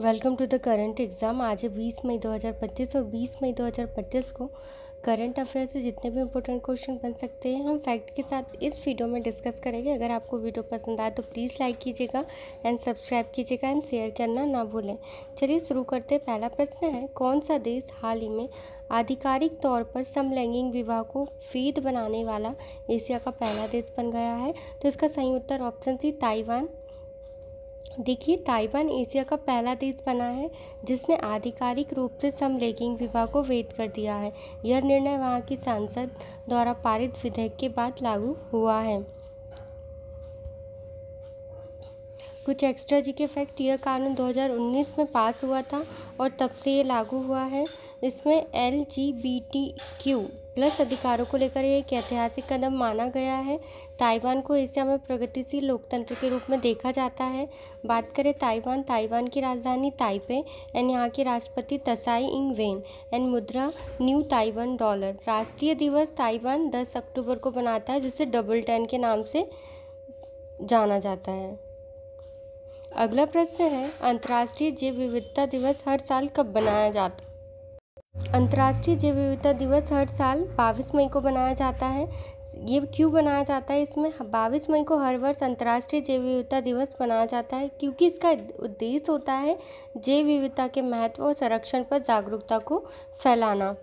Welcome to the current exam. आज है 20 मई 2025 और 20 मई 2025 को करंट अफेयर से जितने भी इंपॉर्टेंट क्वेश्चन बन सकते हैं हम फैक्ट के साथ इस वीडियो में डिस्कस करेंगे। अगर आपको वीडियो पसंद आए तो प्लीज़ लाइक कीजिएगा एंड सब्सक्राइब कीजिएगा एंड शेयर करना ना भूलें। चलिए शुरू करते हैं। पहला प्रश्न है, कौन सा देश हाल ही में आधिकारिक तौर पर समलैंगिक विवाह को वैध बनाने वाला एशिया का पहला देश बन गया है? तो इसका सही उत्तर ऑप्शन सी ताइवान। देखिए, ताइवान एशिया का पहला देश बना है जिसने आधिकारिक रूप से समलैंगिक विवाह को वैध कर दिया है। यह निर्णय वहां की संसद द्वारा पारित विधेयक के बाद लागू हुआ है। कुछ एक्स्ट्रा जी के फैक्ट, यह कानून 2019 में पास हुआ था और तब से ये लागू हुआ है। इसमें LGBTQ+ अधिकारों को लेकर एक ऐतिहासिक कदम माना गया है। ताइवान को एशिया में प्रगतिशील लोकतंत्र के रूप में देखा जाता है। बात करें ताइवान की राजधानी ताइपे एंड यहाँ के राष्ट्रपति त्साई इंग वेन एंड मुद्रा न्यू ताइवान डॉलर। राष्ट्रीय दिवस ताइवान 10 अक्टूबर को मनाता है जिसे डबल 10 के नाम से जाना जाता है। अगला प्रश्न है, अंतर्राष्ट्रीय जैव विविधता दिवस हर साल कब मनाया जाता है? अंतर्राष्ट्रीय जैव विविधता दिवस हर साल 22 मई को मनाया जाता है। ये क्यों बनाया जाता है? इसमें 22 मई को हर वर्ष अंतर्राष्ट्रीय जैव विविधता दिवस मनाया जाता है क्योंकि इसका उद्देश्य होता है जैव विविधता के महत्व और संरक्षण पर जागरूकता को फैलाना।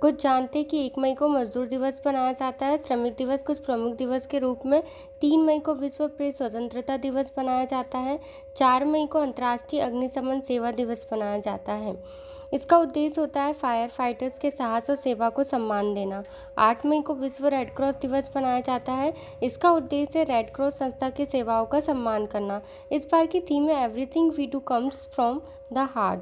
कुछ जानते हैं कि 1 मई को मजदूर दिवस मनाया जाता है। श्रमिक दिवस कुछ प्रमुख दिवस के रूप में 3 मई को विश्व प्रेस स्वतंत्रता दिवस मनाया जाता है। 4 मई को अंतर्राष्ट्रीय अग्निशमन सेवा दिवस मनाया जाता है। इसका उद्देश्य होता है फायर फाइटर्स के साहस और सेवा को सम्मान देना। 8 मई को विश्व रेड क्रॉस दिवस मनाया जाता है। इसका उद्देश्य रेड क्रॉस संस्था की सेवाओं का सम्मान करना। इस बार की थीम है everything we do comes from the heart.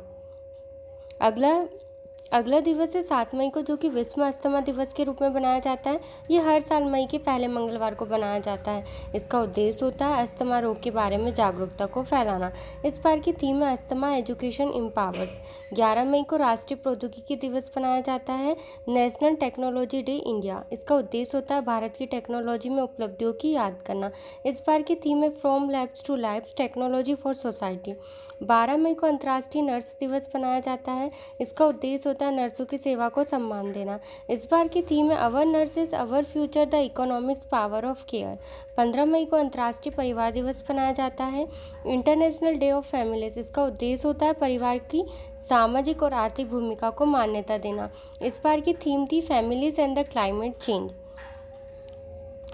अगला दिवस है 7 मई को, जो कि विश्व अस्थमा दिवस के रूप में बनाया जाता है। ये हर साल मई के पहले मंगलवार को बनाया जाता है। इसका उद्देश्य होता है अस्थमा रोग के बारे में जागरूकता को फैलाना। इस बार की थीम है अस्थमा एजुकेशन एम्पावर्स। 11 मई को राष्ट्रीय प्रौद्योगिकी दिवस मनाया जाता है, नेशनल टेक्नोलॉजी डे इंडिया। इसका उद्देश्य होता है भारत की टेक्नोलॉजी में उपलब्धियों की याद करना। इस बार की थीम है from labs to lifes, technology for society. 12 मई को अंतर्राष्ट्रीय नर्स दिवस मनाया जाता है। इसका उद्देश्य होता है नर्सों की सेवा को सम्मान देना। इस बार की थीम है our nurses our future, the economics power of care. 15 मई को अंतर्राष्ट्रीय परिवार दिवस मनाया जाता है, इंटरनेशनल डे ऑफ फैमिलीज। इसका उद्देश्य होता है परिवार की सामाजिक और आर्थिक भूमिका को मान्यता देना। इस बार की थीम थी families and the climate change.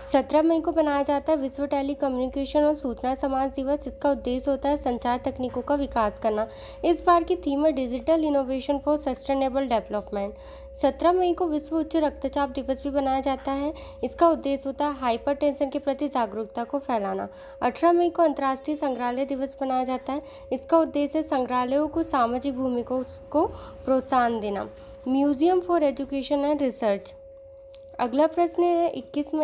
17 मई को मनाया जाता है विश्व टेली कम्युनिकेशन और सूचना समाज दिवस। इसका उद्देश्य होता है संचार तकनीकों का विकास करना। इस बार की थीम है digital innovation for sustainable development. 17 मई को विश्व उच्च रक्तचाप दिवस भी मनाया जाता है। इसका उद्देश्य होता है हाइपरटेंशन के प्रति जागरूकता को फैलाना। 18 मई को अंतर्राष्ट्रीय संग्रहालय दिवस मनाया जाता है। इसका उद्देश्य है संग्रहालयों को सामाजिक भूमिका को प्रोत्साहन देना। Museum for education and research. अगला प्रश्न है 21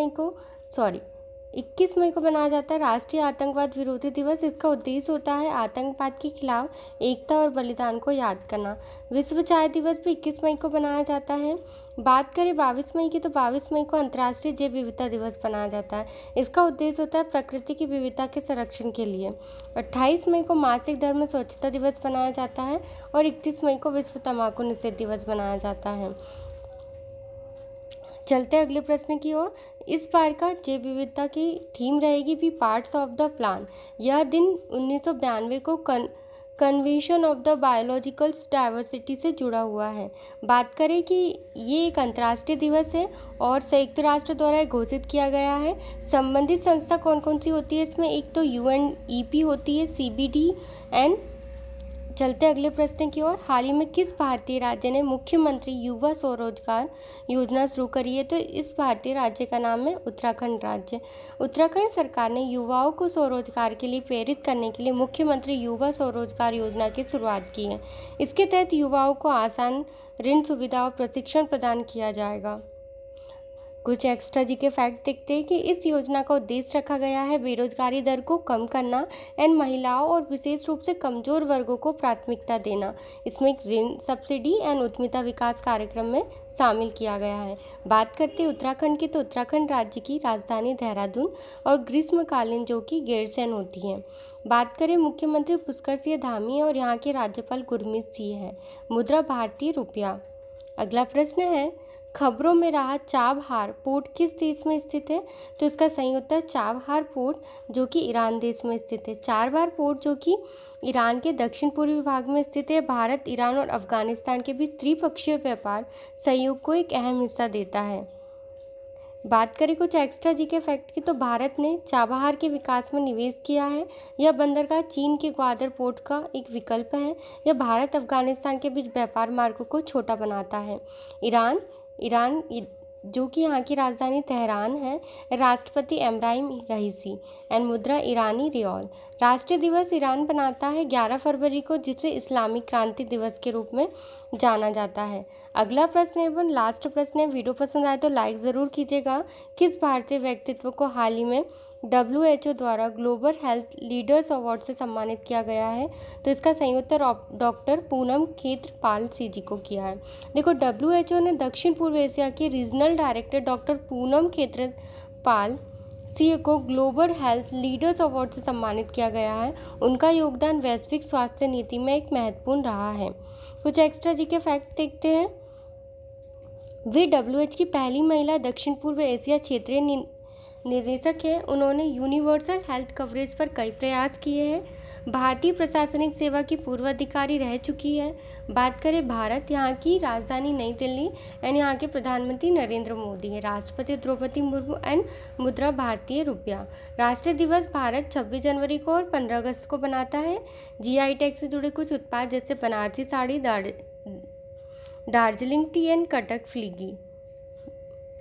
मई को मनाया जाता है राष्ट्रीय आतंकवाद विरोधी दिवस। इसका उद्देश्य होता है आतंकवाद के खिलाफ एकता और बलिदान को याद करना। विश्व चाय दिवस भी 21 मई को मनाया जाता है। बात करें 22 मई की, तो 22 मई को अंतर्राष्ट्रीय जैव विविधता दिवस मनाया जाता है। इसका उद्देश्य होता है प्रकृति की विविधता के संरक्षण के लिए। 28 मई को मासिक धर्म स्वच्छता दिवस मनाया जाता है और 31 मई को विश्व तंबाकू निषेध दिवस मनाया जाता है। चलते हैं अगले प्रश्न की ओर। इस बार का जैव विविधता की थीम रहेगी be parts of the plan. यह दिन 1992 को convention of the biological diversity से जुड़ा हुआ है। बात करें कि ये एक अंतर्राष्ट्रीय दिवस है और संयुक्त राष्ट्र द्वारा घोषित किया गया है। संबंधित संस्था कौन कौन सी होती है इसमें? एक तो UNEP होती है, CBD एंड। चलते अगले प्रश्न की ओर। हाल ही में किस भारतीय राज्य ने मुख्यमंत्री युवा स्वरोजगार योजना शुरू करी है? तो इस भारतीय राज्य का नाम है उत्तराखंड राज्य। उत्तराखंड सरकार ने युवाओं को स्वरोजगार के लिए प्रेरित करने के लिए मुख्यमंत्री युवा स्वरोजगार योजना की शुरुआत की है। इसके तहत युवाओं को आसान ऋण सुविधा और प्रशिक्षण प्रदान किया जाएगा। कुछ एक्स्ट्रा जी के फैक्ट देखते हैं कि इस योजना का उद्देश्य रखा गया है बेरोजगारी दर को कम करना एंड महिलाओं और विशेष रूप से कमजोर वर्गों को प्राथमिकता देना। इसमें ऋण सब्सिडी एंड उद्यमिता विकास कार्यक्रम में शामिल किया गया है। बात करते हैं उत्तराखंड की, तो उत्तराखंड राज्य की राजधानी देहरादून और ग्रीष्मकालीन जो कि गैरसैंण होती है। बात करें मुख्यमंत्री पुष्कर सिंह धामी और यहाँ के राज्यपाल गुरमीत सिंह है। मुद्रा भारतीय रुपया। अगला प्रश्न है, खबरों में रहा चाबहार पोर्ट किस देश में स्थित है? तो इसका सही उत्तर है चाबहार पोर्ट जो कि ईरान देश में स्थित है। चाबहार पोर्ट जो कि ईरान के दक्षिण पूर्वी भाग में स्थित है, भारत, ईरान और अफगानिस्तान के बीच त्रिपक्षीय व्यापार सहयोग को एक अहम हिस्सा देता है। बात करें कुछ एक्स्ट्रा जी के फैक्ट की, तो भारत ने चाबहार के विकास में निवेश किया है। यह बंदरगाह चीन के ग्वादर पोर्ट का एक विकल्प है। यह भारत अफगानिस्तान के बीच व्यापार मार्गों को छोटा बनाता है। ईरान जो कि यहाँ की राजधानी तेहरान है, राष्ट्रपति इब्राहिम रईसी एंड मुद्रा ईरानी रियाल। राष्ट्रीय दिवस ईरान बनाता है 11 फरवरी को, जिसे इस्लामिक क्रांति दिवस के रूप में जाना जाता है। अगला प्रश्न एवं लास्ट प्रश्न है। वीडियो पसंद आए तो लाइक ज़रूर कीजिएगा। किस भारतीय व्यक्तित्व को हाल ही में WHO द्वारा ग्लोबल हेल्थ लीडर्स अवार्ड से सम्मानित किया गया है? तो इसका सही उत्तर डॉक्टर पूनम खेत्रपाल सी जी को किया है। देखो, WHO ने दक्षिण पूर्व एशिया के regional director doctor Poonam Khetrapal सी को ग्लोबल हेल्थ लीडर्स अवार्ड से सम्मानित किया गया है। उनका योगदान वैश्विक स्वास्थ्य नीति में एक महत्वपूर्ण रहा है। कुछ एक्स्ट्रा जी के फैक्ट देखते हैं। वे WHO की पहली महिला दक्षिण पूर्व एशिया क्षेत्रीय निदेशक है। उन्होंने यूनिवर्सल हेल्थ कवरेज पर कई प्रयास किए हैं। भारतीय प्रशासनिक सेवा की पूर्व अधिकारी रह चुकी है। बात करें भारत, यहाँ की राजधानी नई दिल्ली एंड यहाँ के प्रधानमंत्री नरेंद्र मोदी है। राष्ट्रपति द्रौपदी मुर्मू एंड मुद्रा भारतीय रुपया। राष्ट्रीय दिवस भारत 26 जनवरी को और 15 अगस्त को बनाता है। GI टैग से जुड़े कुछ उत्पाद जैसे बनारसी साड़ी, दार्जिलिंग टी एंड कटक फ्लीगी